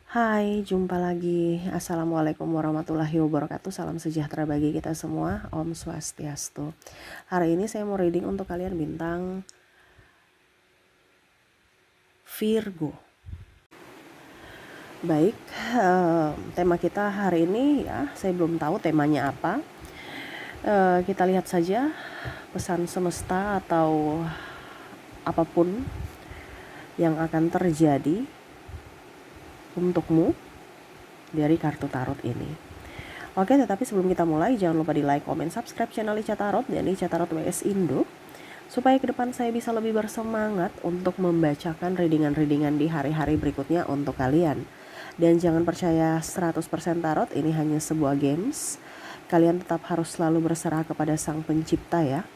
Hai, jumpa lagi. Assalamualaikum warahmatullahi wabarakatuh. Salam sejahtera bagi kita semua. Om Swastiastu. Hari ini saya mau reading untuk kalian bintang Virgo. Baik, tema kita hari ini ya, saya belum tahu temanya apa. Kita lihat saja pesan semesta atau apapun yang akan terjadi untukmu dari kartu tarot ini. Oke, tetapi sebelum kita mulai, jangan lupa di like, comment, subscribe channel Ica Tarot dan Ica Tarot WS Indo, supaya ke depan saya bisa lebih bersemangat untuk membacakan readingan-readingan di hari-hari berikutnya untuk kalian. Dan jangan percaya 100% tarot, ini hanya sebuah games. Kalian tetap harus selalu berserah kepada Sang Pencipta ya.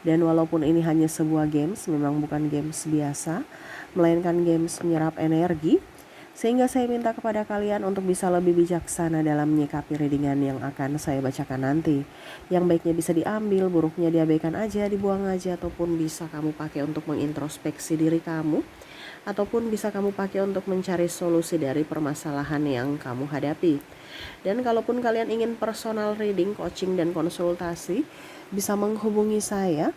Dan walaupun ini hanya sebuah games, memang bukan games biasa, melainkan games menyerap energi. Sehingga saya minta kepada kalian untuk bisa lebih bijaksana dalam menyikapi readingan yang akan saya bacakan nanti. Yang baiknya bisa diambil, buruknya diabaikan aja, dibuang aja, ataupun bisa kamu pakai untuk mengintrospeksi diri kamu, ataupun bisa kamu pakai untuk mencari solusi dari permasalahan yang kamu hadapi. Dan kalaupun kalian ingin personal reading, coaching, dan konsultasi, bisa menghubungi saya.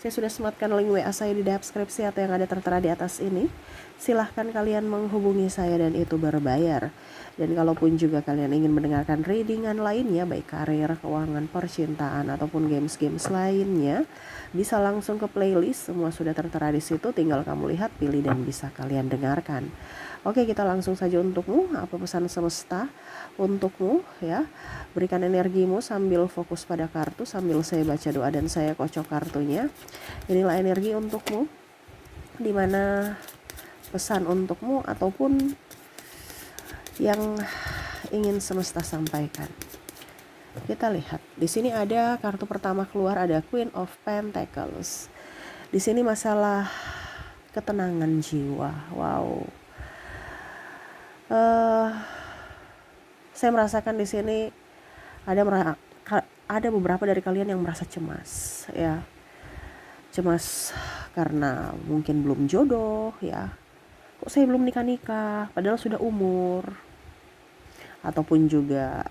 Saya sudah sematkan link WA saya di deskripsi atau yang ada tertera di atas ini. Silahkan kalian menghubungi saya dan itu berbayar. Dan kalaupun juga kalian ingin mendengarkan readingan lainnya, baik karir, keuangan, percintaan, ataupun games-games lainnya, bisa langsung ke playlist. Semua sudah tertera di situ, tinggal kamu lihat, pilih, dan bisa kalian dengarkan. Oke, kita langsung saja untukmu. Apa pesan semesta untukmu ya? Berikan energimu sambil fokus pada kartu, sambil saya baca doa dan saya kocok kartunya. Inilah energi untukmu, dimana pesan untukmu ataupun yang ingin semesta sampaikan. Kita lihat. Di sini ada kartu pertama keluar, ada Queen of Pentacles. Di sini masalah ketenangan jiwa. Wow. Saya merasakan di sini ada beberapa dari kalian yang merasa cemas ya. Cemas karena mungkin belum jodoh ya. Kok saya belum nikah-nikah padahal sudah umur. Ataupun juga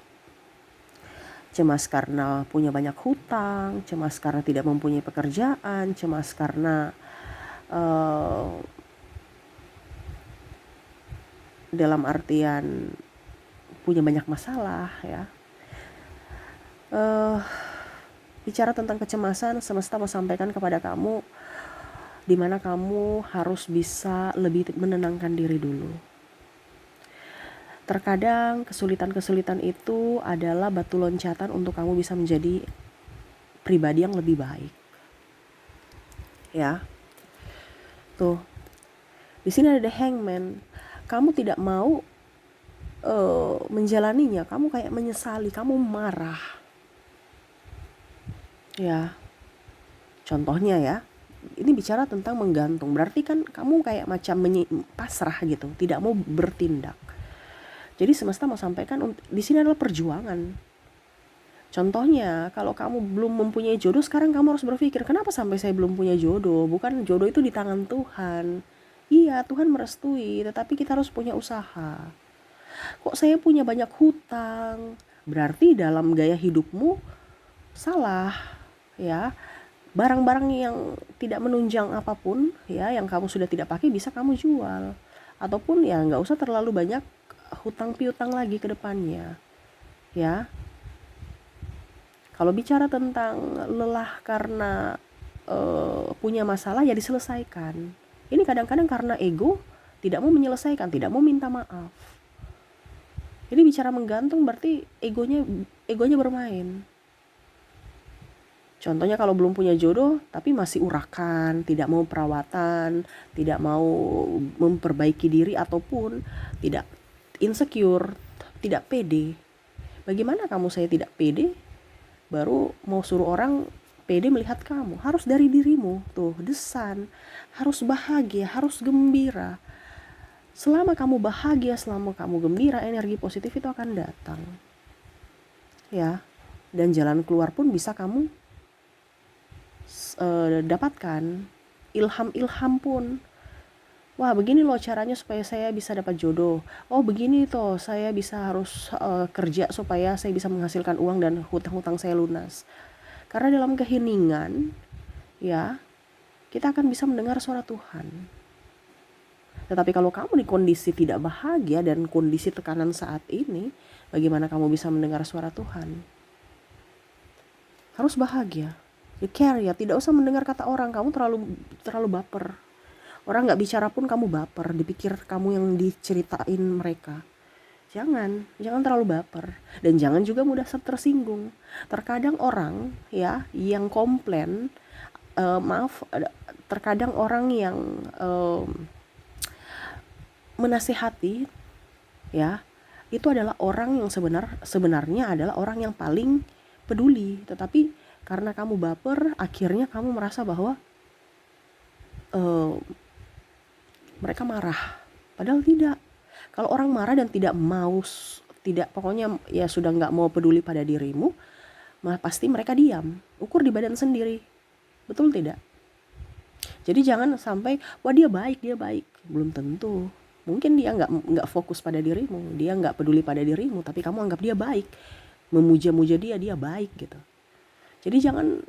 cemas karena punya banyak hutang, cemas karena tidak mempunyai pekerjaan, cemas karena dalam artian punya banyak masalah ya. Bicara tentang kecemasan, semesta mau sampaikan kepada kamu di mana kamu harus bisa lebih menenangkan diri dulu. Terkadang kesulitan-kesulitan itu adalah batu loncatan untuk kamu bisa menjadi pribadi yang lebih baik. Ya. Tuh. Di sini ada The Hangman. Kamu tidak mau menjalaninya, kamu kayak menyesali, kamu marah. Ya. Contohnya ya. Ini bicara tentang menggantung. Berarti kan kamu kayak macam pasrah gitu, tidak mau bertindak. Jadi semesta mau sampaikan di sini adalah perjuangan. Contohnya, kalau kamu belum mempunyai jodoh, sekarang kamu harus berpikir, kenapa sampai saya belum punya jodoh? Bukan jodoh itu di tangan Tuhan. Iya, Tuhan merestui, tetapi kita harus punya usaha. Kok saya punya banyak hutang? Berarti dalam gaya hidupmu salah, ya. Barang-barang yang tidak menunjang apapun, ya, yang kamu sudah tidak pakai bisa kamu jual. Ataupun ya nggak usah terlalu banyak hutang piutang lagi ke depannya, ya. Kalau bicara tentang lelah karena punya masalah, ya diselesaikan. Ini kadang-kadang karena ego tidak mau menyelesaikan, tidak mau minta maaf. Jadi bicara menggantung berarti egonya bermain. Contohnya kalau belum punya jodoh tapi masih urakan, tidak mau perawatan, tidak mau memperbaiki diri ataupun tidak insecure, tidak pede. Bagaimana kamu saya tidak pede? Baru mau suruh orang pede melihat kamu. Harus dari dirimu. Tuh, desan. Harus bahagia, harus gembira. Selama kamu bahagia, selama kamu gembira, energi positif itu akan datang. Ya. Dan jalan keluar pun bisa kamu dapatkan. Ilham-ilham pun Wah, begini loh caranya supaya saya bisa dapat jodoh. Oh, begini toh saya bisa harus kerja supaya saya bisa menghasilkan uang dan hutang-hutang saya lunas. Karena dalam keheningan, ya, kita akan bisa mendengar suara Tuhan. Tetapi kalau kamu di kondisi tidak bahagia dan kondisi tekanan saat ini, bagaimana kamu bisa mendengar suara Tuhan? Harus bahagia. You care ya, tidak usah mendengar kata orang, kamu terlalu baper. Orang nggak bicara pun kamu baper, dipikir kamu yang diceritain mereka. Jangan terlalu baper, dan jangan juga mudah tersinggung. Terkadang orang ya yang komplain, terkadang orang yang menasehati ya, itu adalah orang yang sebenarnya adalah orang yang paling peduli, tetapi karena kamu baper, akhirnya kamu merasa bahwa mereka marah, padahal tidak. Kalau orang marah dan pokoknya ya sudah nggak mau peduli pada dirimu, pasti mereka diam. Ukur di badan sendiri, betul tidak? Jadi jangan sampai wah dia baik, belum tentu. Mungkin dia nggak fokus pada dirimu, dia nggak peduli pada dirimu, tapi kamu anggap dia baik, memuja-muja dia baik gitu. Jadi jangan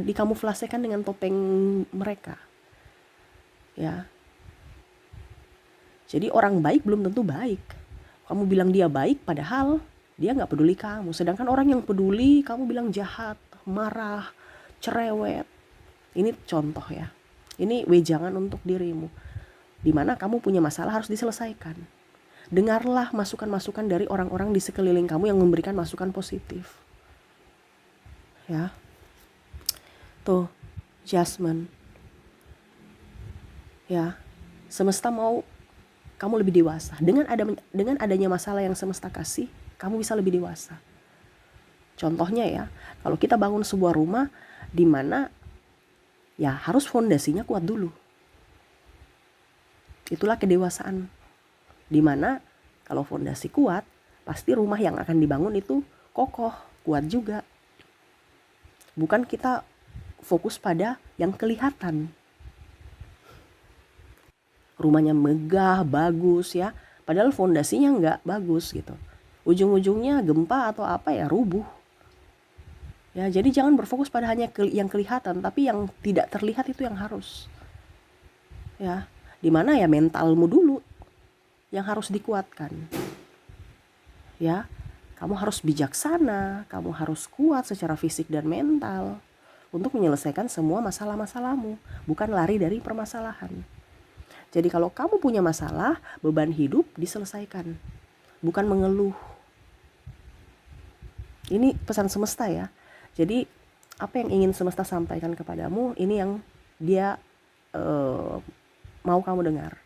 dikamuflasekan dengan topeng mereka, ya. Jadi orang baik belum tentu baik. Kamu bilang dia baik, padahal dia nggak peduli kamu. Sedangkan orang yang peduli, kamu bilang jahat, marah, cerewet. Ini contoh ya. Ini wejangan untuk dirimu. Dimana kamu punya masalah harus diselesaikan. Dengarlah masukan-masukan dari orang-orang di sekeliling kamu yang memberikan masukan positif. Ya. Tuh, Jasmine. Ya. Semesta mau kamu lebih dewasa. Dengan adanya masalah yang semesta kasih, kamu bisa lebih dewasa. Contohnya ya, kalau kita bangun sebuah rumah di mana ya harus fondasinya kuat dulu. Itulah kedewasaan. Dimana kalau fondasi kuat, pasti rumah yang akan dibangun itu kokoh, kuat juga. Bukan kita fokus pada yang kelihatan. Rumahnya megah, bagus ya, padahal fondasinya nggak bagus gitu. Ujung-ujungnya gempa atau apa ya, rubuh. Ya, jadi jangan berfokus pada hanya yang kelihatan, tapi yang tidak terlihat itu yang harus. Ya, dimana ya mentalmu dulu yang harus dikuatkan. Ya, kamu harus bijaksana, kamu harus kuat secara fisik dan mental untuk menyelesaikan semua masalah-masalahmu, bukan lari dari permasalahan. Jadi kalau kamu punya masalah, beban hidup diselesaikan, bukan mengeluh. Ini pesan semesta ya. Jadi apa yang ingin semesta sampaikan kepadamu, ini yang dia mau kamu dengar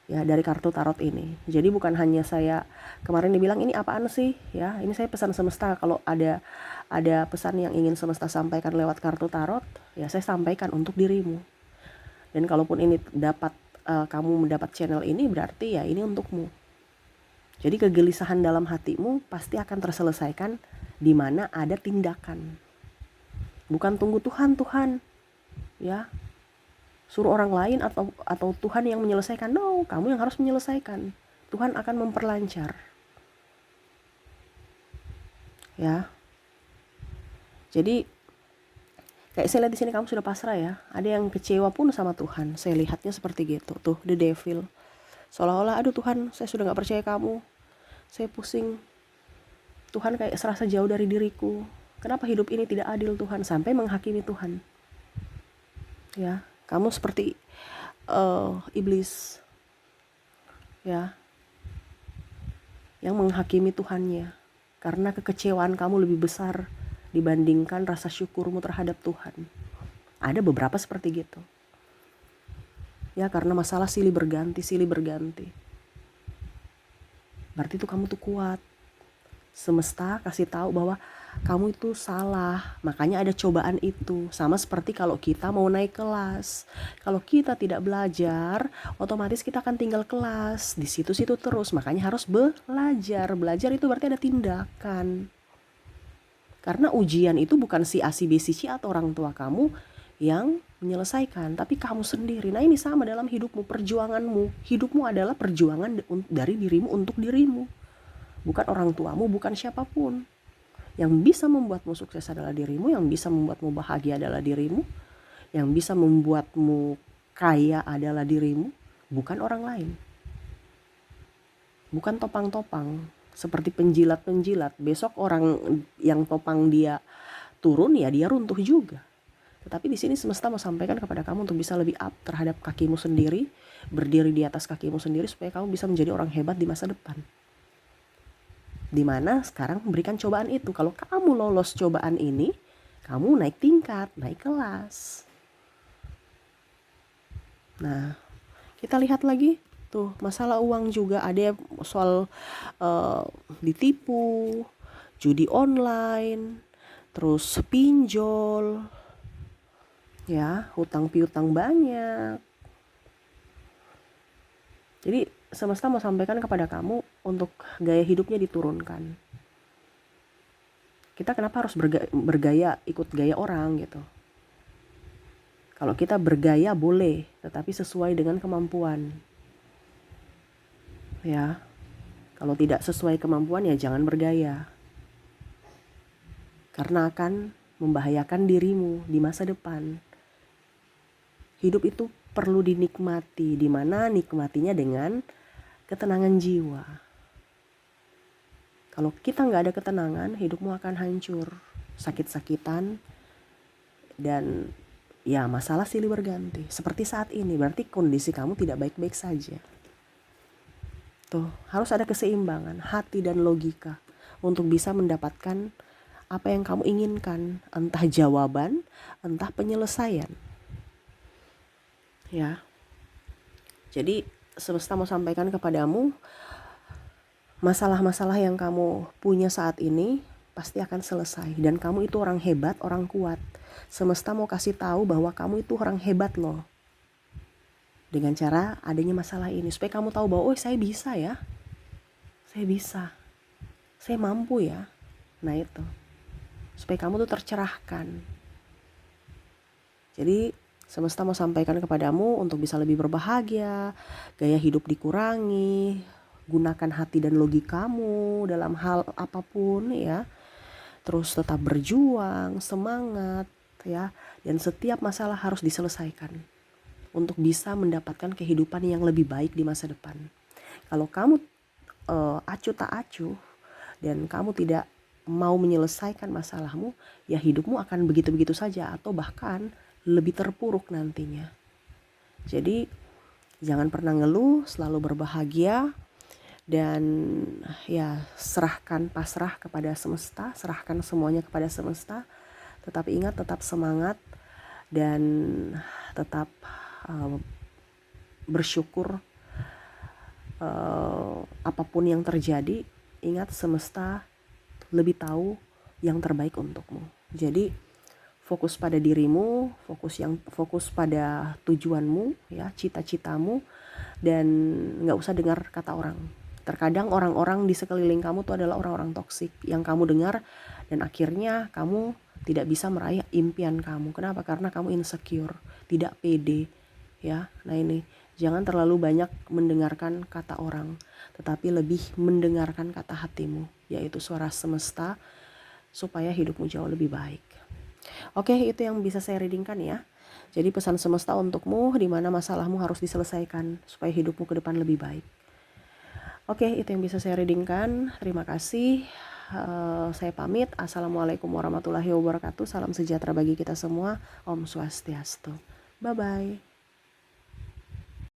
ya dari kartu tarot ini. Jadi bukan hanya saya kemarin dibilang ini apaan sih ya, ini saya pesan semesta. Kalau ada pesan yang ingin semesta sampaikan lewat kartu tarot, ya saya sampaikan untuk dirimu. Dan kalaupun ini kamu mendapat channel ini, berarti ya ini untukmu. Jadi kegelisahan dalam hatimu pasti akan terselesaikan di mana ada tindakan. Bukan tunggu Tuhan ya, suruh orang lain atau Tuhan yang menyelesaikan. No, kamu yang harus menyelesaikan. Tuhan akan memperlancar. Ya. Jadi kayak saya lihat di sini kamu sudah pasrah ya. Ada yang kecewa pun sama Tuhan. Saya lihatnya seperti gitu. Tuh, the devil. Seolah-olah aduh Tuhan, saya sudah gak percaya kamu. Saya pusing. Tuhan kayak serasa jauh dari diriku. Kenapa hidup ini tidak adil Tuhan? Sampai menghakimi Tuhan. Ya, kamu seperti iblis. Ya. Yang menghakimi Tuhannya. Karena kekecewaan kamu lebih besar dibandingkan rasa syukurmu terhadap Tuhan. Ada beberapa seperti gitu. Ya, karena masalah silih berganti. Berarti itu kamu tuh kuat. Semesta kasih tahu bahwa kamu itu salah, makanya ada cobaan itu. Sama seperti kalau kita mau naik kelas. Kalau kita tidak belajar, otomatis kita akan tinggal kelas. Di situ-situ terus, makanya harus belajar. Belajar itu berarti ada tindakan. Karena ujian itu bukan si A, si B, si C atau orang tua kamu yang menyelesaikan, tapi kamu sendiri. Nah ini sama dalam hidupmu, perjuanganmu. Hidupmu adalah perjuangan dari dirimu untuk dirimu. Bukan orang tuamu, bukan siapapun. Yang bisa membuatmu sukses adalah dirimu, yang bisa membuatmu bahagia adalah dirimu, yang bisa membuatmu kaya adalah dirimu, bukan orang lain. Bukan topang-topang seperti penjilat-penjilat. Besok orang yang topang dia turun, ya dia runtuh juga. Tetapi di sini semesta mau sampaikan kepada kamu untuk bisa lebih up terhadap kakimu sendiri, berdiri di atas kakimu sendiri supaya kamu bisa menjadi orang hebat di masa depan. Dimana sekarang memberikan cobaan itu. Kalau kamu lolos cobaan ini, kamu naik tingkat, naik kelas. Nah, kita lihat lagi tuh masalah uang juga, ada soal ditipu, judi online, terus pinjol, ya hutang piutang banyak. Jadi semesta mau sampaikan kepada kamu untuk gaya hidupnya diturunkan. Kita kenapa harus bergaya ikut gaya orang gitu? Kalau kita bergaya boleh, tetapi sesuai dengan kemampuan. Ya, kalau tidak sesuai kemampuan ya jangan bergaya. Karena akan membahayakan dirimu di masa depan. Hidup itu perlu dinikmati, dimana nikmatinya dengan ketenangan jiwa. Kalau kita nggak ada ketenangan, hidupmu akan hancur, sakit-sakitan, dan ya masalah silih berganti. Seperti saat ini, berarti kondisi kamu tidak baik-baik saja. Tuh, harus ada keseimbangan hati dan logika untuk bisa mendapatkan apa yang kamu inginkan, entah jawaban, entah penyelesaian. Ya. Jadi semesta mau sampaikan kepadamu, masalah-masalah yang kamu punya saat ini pasti akan selesai, dan kamu itu orang hebat, orang kuat. Semesta mau kasih tahu bahwa kamu itu orang hebat loh. Dengan cara adanya masalah ini, supaya kamu tahu bahwa oh saya bisa ya. Saya bisa. Saya mampu ya. Nah itu. Supaya kamu tuh tercerahkan. Jadi semesta mau sampaikan kepadamu untuk bisa lebih berbahagia, gaya hidup dikurangi, gunakan hati dan logikamu dalam hal apapun ya. Terus tetap berjuang, semangat ya. Dan setiap masalah harus diselesaikan untuk bisa mendapatkan kehidupan yang lebih baik di masa depan. Kalau kamu acuh tak acuh dan kamu tidak mau menyelesaikan masalahmu, ya hidupmu akan begitu-begitu saja atau bahkan lebih terpuruk nantinya. Jadi jangan pernah ngeluh, selalu berbahagia, dan ya pasrah kepada semesta, serahkan semuanya kepada semesta. Tetapi ingat, tetap semangat dan tetap bersyukur apapun yang terjadi. Ingat, semesta lebih tahu yang terbaik untukmu. Jadi fokus pada dirimu, fokus pada tujuanmu ya, cita-citamu, dan nggak usah dengar kata orang. Terkadang orang-orang di sekeliling kamu tuh adalah orang-orang toksik yang kamu dengar, dan akhirnya kamu tidak bisa meraih impian kamu. Kenapa? Karena kamu insecure, tidak pede ya. Nah ini, jangan terlalu banyak mendengarkan kata orang, tetapi lebih mendengarkan kata hatimu, yaitu suara semesta, supaya hidupmu jauh lebih baik. Oke, itu yang bisa saya readingkan ya. Jadi pesan semesta untukmu, di mana masalahmu harus diselesaikan supaya hidupmu ke depan lebih baik. Oke, itu yang bisa saya readingkan. Terima kasih. Saya pamit. Assalamualaikum warahmatullahi wabarakatuh. Salam sejahtera bagi kita semua. Om Swastiastu. Bye-bye.